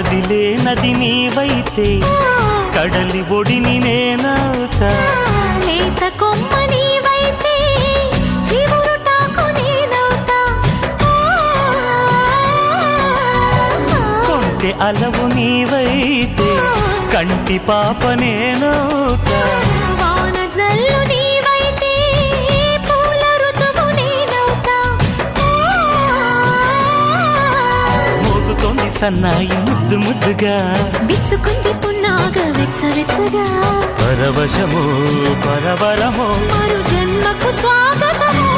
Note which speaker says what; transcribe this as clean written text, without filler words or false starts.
Speaker 1: కదిలే నది నీవైతే కడలి ఒడిని నేనవుతా.
Speaker 2: లేత కొమ్మ నీవైతే చివురుటాకు నేనవుతా.
Speaker 1: కొంటె అలవు నీవైతే కంటి పాప నేనవుతా.
Speaker 2: వాన జల్లు నీవైతే పూల ఋతువు నేనవుతా.
Speaker 1: మోగుతోంది సన్నాయి ముద్దు ముద్దుగా,
Speaker 2: విసుకుంది పున్నాగ వెచ్చవెచ్చగా.
Speaker 1: పరవశము పరవరము
Speaker 2: మరు జన్మకు స్వాగతము.